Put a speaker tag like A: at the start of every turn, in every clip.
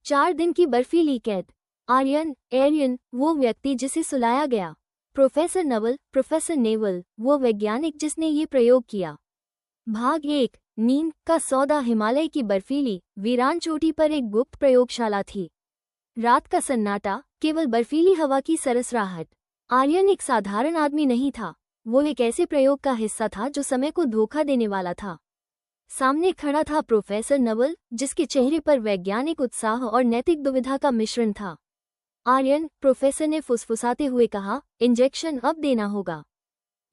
A: 4 दिन की बर्फीली कैद। एरियन, वो व्यक्ति जिसे सुलाया गया। प्रोफेसर नेवल, वो वैज्ञानिक जिसने ये प्रयोग किया। भाग 1, नींद का सौदा। हिमालय की बर्फीली, वीरान चोटी पर एक गुप्त प्रयोगशाला थी। रात का सन्नाटा, केवल बर्फीली हवा की सरसराहट। आर्यन एक साधारण आदमी नहीं था, वो एक ऐसे प्रयोग का हिस्सा था जो समय को धोखा देने वाला था। सामने खड़ा था प्रोफेसर नेवल, जिसके चेहरे पर वैज्ञानिक उत्साह और नैतिक दुविधा का मिश्रण था। आर्यन, प्रोफेसर ने फुसफुसाते हुए कहा, इंजेक्शन अब देना होगा।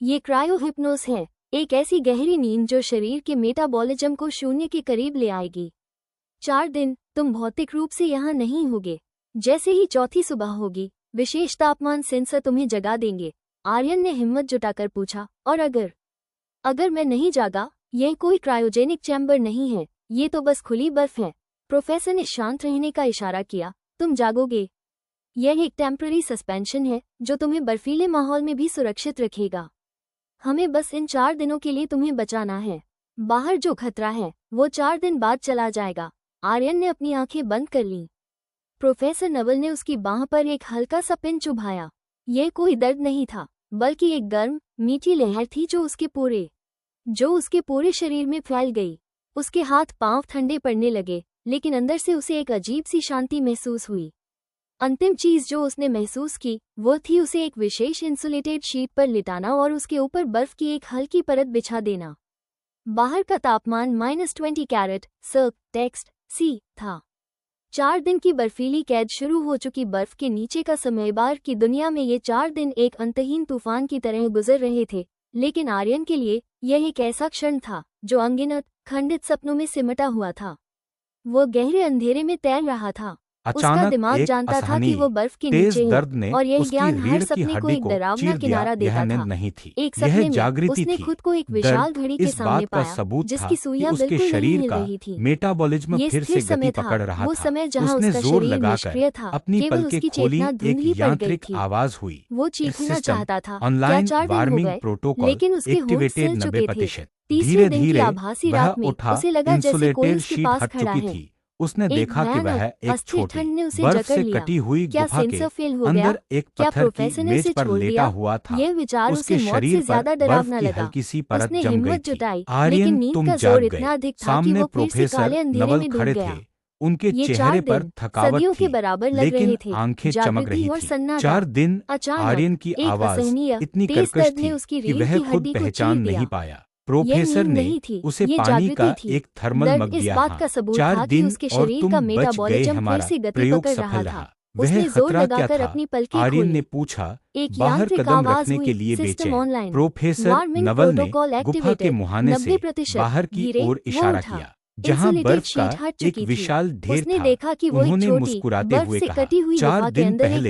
A: ये क्रायोहिप्नोस है, एक ऐसी गहरी नींद जो शरीर के मेटाबॉलिज्म को शून्य के करीब ले आएगी। 4 दिन तुम भौतिक रूप से यहाँ नहीं होगे। जैसे ही चौथी सुबह होगी, विशेष तापमान सेंसर तुम्हें जगा देंगे। आर्यन ने हिम्मत जुटाकर पूछा, और अगर मैं नहीं जागा? यह कोई क्रायोजेनिक चैम्बर नहीं है, ये तो बस खुली बर्फ है। प्रोफेसर ने शांत रहने का इशारा किया। तुम जागोगे। यह एक टेम्पररी सस्पेंशन है जो तुम्हें बर्फीले माहौल में भी सुरक्षित रखेगा। हमें बस इन 4 दिनों के लिए तुम्हें बचाना है। बाहर जो खतरा है वो 4 दिन बाद चला जाएगा। आर्यन ने अपनी आंखें बंद कर लीं। प्रोफेसर नेवल ने उसकी बांह पर एक हल्का सा पिन चुभाया। यह कोई दर्द नहीं था, बल्कि एक गर्म, मीठी लहर थी जो उसके पूरे शरीर में फैल गई। उसके हाथ पांव ठंडे पड़ने लगे, लेकिन अंदर से उसे एक अजीब सी शांति महसूस हुई। अंतिम चीज जो उसने महसूस की वो थी उसे एक विशेष इंसुलेटेड शीट पर लिटाना और उसके ऊपर बर्फ की एक हल्की परत बिछा देना। बाहर का तापमान -20 कैरेट टेक्स्ट सी था। 4 दिन की बर्फीली कैद शुरू हो चुकी बर्फ के नीचे का समय बार की दुनिया में ये 4 दिन एक अंतहीन तूफान की तरह गुजर रहे थे, लेकिन आर्यन के लिए यह एक ऐसा क्षण था जो अनगिनत खंडित सपनों में सिमटा हुआ था। वो गहरे अंधेरे में तैर रहा था। उसका दिमाग जानता था कि वो बर्फ के नीचे है, और यह ज्ञान हर सपने को एक डरावना किनारा देता था। एक सपने में उसने खुद को एक विशाल घड़ी के सामने पाया, जिसकी सुइयां बिल्कुल नहीं हिल रही थी।
B: मेटाबॉलिज्म फिर से गति पकड़ रहा था।
A: वो समय जहां उसका शरीर निष्क्रिय था, केवल उसकी चेतना धुंधली पड़ गई थी।
B: आवाज हुई।
A: वो चीखना चाहता था,
B: क्या
A: 4 दिन हो गए, लेकिन उसके होंठ सिल चुके थे। तीसरे दिन की आभासी रात में उसे लगा जैसे कोई उसके पास खड़ा है।
B: उसने देखा कि वह एक छोटी बर्फ से कटी हुई गुफा के अंदर एक पत्थर की मेज पर लेटा हुआ था। उसके शरीर पर बर्फ की हल्की सी परत जम गई थी। आर्यन, तुम जाग गए। सामने प्रोफेसर नेवल खड़े थे। उनके चेहरे पर थकावट थी, लेकिन आंखें चमक रही थी। 4 दिन। आर्यन की आवाज इतनी कर्कश थी कि वह खुद पहचान नहीं पाया। प्रोफेसर ने उसे पानी का एक थर्मल मग दिया। 4 दिन और तुम बच गए, हमारा प्रयोग सफल रहा। वह खतरा क्या था? आर्यन ने पूछा, बाहर कदम रखने के लिए बेचैन। प्रोफेसर नेवल ने गुफा के मुहाने से बाहर की ओर इशारा किया, जहां बर्फ का एक विशाल ढेर था। उन्होंने मुस्कुराते हुए कहा, 4 दिन पहले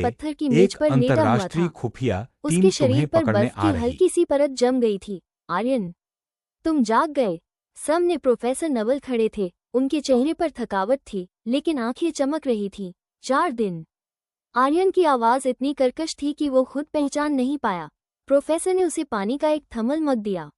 B: एक अंतर्राष्ट्रीय खुफिया टीम तुम्हें पकड़ने आ रही।
A: हल्की सी परत जम गई थी। आर्यन, तुम जाग गए। सामने प्रोफेसर नेवल खड़े थे। उनके चेहरे पर थकावट थी, लेकिन आंखें चमक रही थीं। 4 दिन। आर्यन की आवाज इतनी कर्कश थी कि वो खुद पहचान नहीं पाया। प्रोफेसर ने उसे पानी का एक थर्मल मग दिया।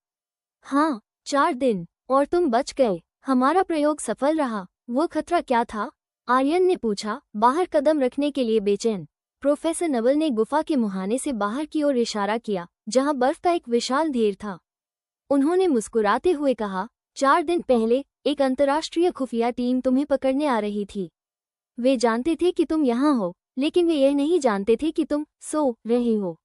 A: हाँ, 4 दिन, और तुम बच गए। हमारा प्रयोग सफल रहा। वो खतरा क्या था? आर्यन ने पूछा, बाहर कदम रखने के लिए बेचैन। प्रोफेसर नेवल ने गुफा के मुहाने से बाहर की ओर इशारा किया, जहां बर्फ का एक विशाल ढेर था। उन्होंने मुस्कुराते हुए कहा, 4 दिन पहले एक अंतर्राष्ट्रीय खुफिया टीम तुम्हें पकड़ने आ रही थी। वे जानते थे कि तुम यहाँ हो, लेकिन वे यह नहीं जानते थे कि तुम सो रहे हो।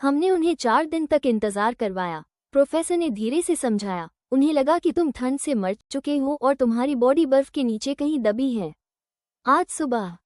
A: हमने उन्हें 4 दिन तक इंतजार करवाया। प्रोफेसर ने धीरे से समझाया। उन्हें लगा कि तुम ठंड से मर चुके हो और तुम्हारी बॉडी बर्फ के नीचे कहीं दबी है। आज सुबह